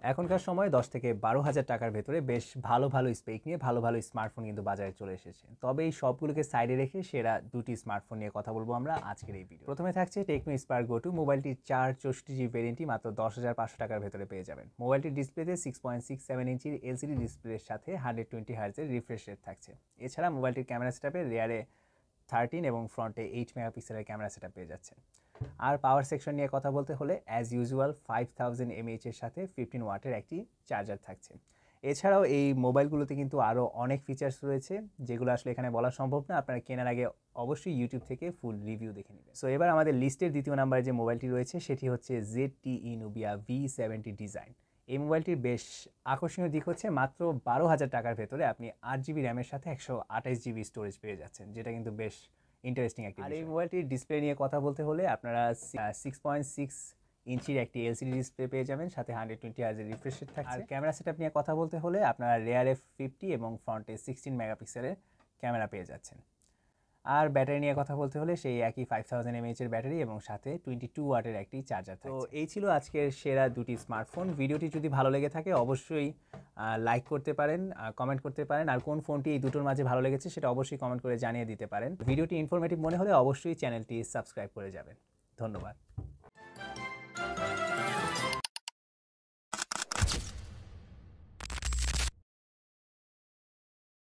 এখনকার সময় 10 থেকে 12,000 টাকার ভেতরে বেশ ভালো ভালো স্পেক নিয়ে ভালো ভালো স্মার্টফোন কিন্তু বাজারে চলে এসেছে। তবে এই সবগুলোকে সাইডে রেখে সেরা দুটি স্মার্টফোন নিয়ে কথা বলবো আমরা আজকের এই ভিডিও। প্রথমে থাকছে টেকনো স্পার্ক গো টু। মোবাইলটি 464 জিবি ভেরিয়েন্টটি মাত্র 10,500 টাকার ভেতরে পেয়ে যাবেন। মোবাইলটির ডিসপ্লেতে 6.67 ইঞ্চির এলসিডি ডিসপ্লের সাথে 120 হার্জের রিফ্রেশ রেট থাকছে। এছাড়া মোবাইলটির ক্যামেরা সেটআপে রিয়ারে 13 এবং ফ্রন্টে 8 মেগাপিক্সেলের ক্যামেরা সেটআপ পেয়ে যাচ্ছেন। আর পাওয়ার সেকশন নিয়ে কথা বলতে হলে অ্যাজ ইউজুয়াল 5000 mAh এর সাথে 15 ওয়াটের একটি চার্জার থাকছে। এছাড়াও এই মোবাইলগুলোতে কিন্তু আরও অনেক ফিচার্স রয়েছে যেগুলো আসলে এখানে বলা সম্ভব না। আপনারা কেনার আগে অবশ্যই ইউটিউব থেকে ফুল রিভিউ দেখে নেবেন। সো এবার আমাদের লিস্টের দ্বিতীয় নাম্বারে যে মোবাইলটি রয়েছে সেটি হচ্ছে ZTE Nubia V70 ডিজাইন। এই মোবাইলটির বেশ আকর্ষণীয় দিক হচ্ছে মাত্র 12,000 টাকার ভেতরে আপনি 8 জিবি র্যামের সাথে 128 জিবি স্টোরেজ পেয়ে যাচ্ছেন, যেটা কিন্তু বেশ ইন্টারেস্টিং একটি। আর এই মোবাইলটির ডিসপ্লে নিয়ে কথা বলতে হলে আপনারা 6.6 ইঞ্চির একটি এলসিডি ডিসপ্লে পেয়ে যাবেন, সাথে 120 হার্জের রিফ্রেশ রেট থাকছে। আর ক্যামেরা সেটআপ নিয়ে কথা বলতে হলে আপনারা রিয়ারে 50 এবং ফ্রন্টে 16 মেগাপিক্সেলের ক্যামেরা পেয়ে যাচ্ছেন। আর ব্যাটারি নিয়ে কথা বলতে হলে সেই একই 5000 mAh এর ব্যাটারি এবং সাথে 22 ওয়াটের একটি চার্জার থাকছে। তো এই ছিল আজকের সেরা দুটি স্মার্টফোন। ভিডিওটি যদি ভালো লেগে থাকে অবশ্যই লাইক করতে পারেন, কমেন্ট করতে পারেন, আর কোন ফোনটি এই দুটোর মাঝে ভালো লেগেছে সেটা অবশ্যই কমেন্ট করে জানিয়ে দিতে পারেন। ভিডিওটি ইনফরমেটিভ মনে হলে অবশ্যই চ্যানেলটি সাবস্ক্রাইব করে যাবেন। ধন্যবাদ।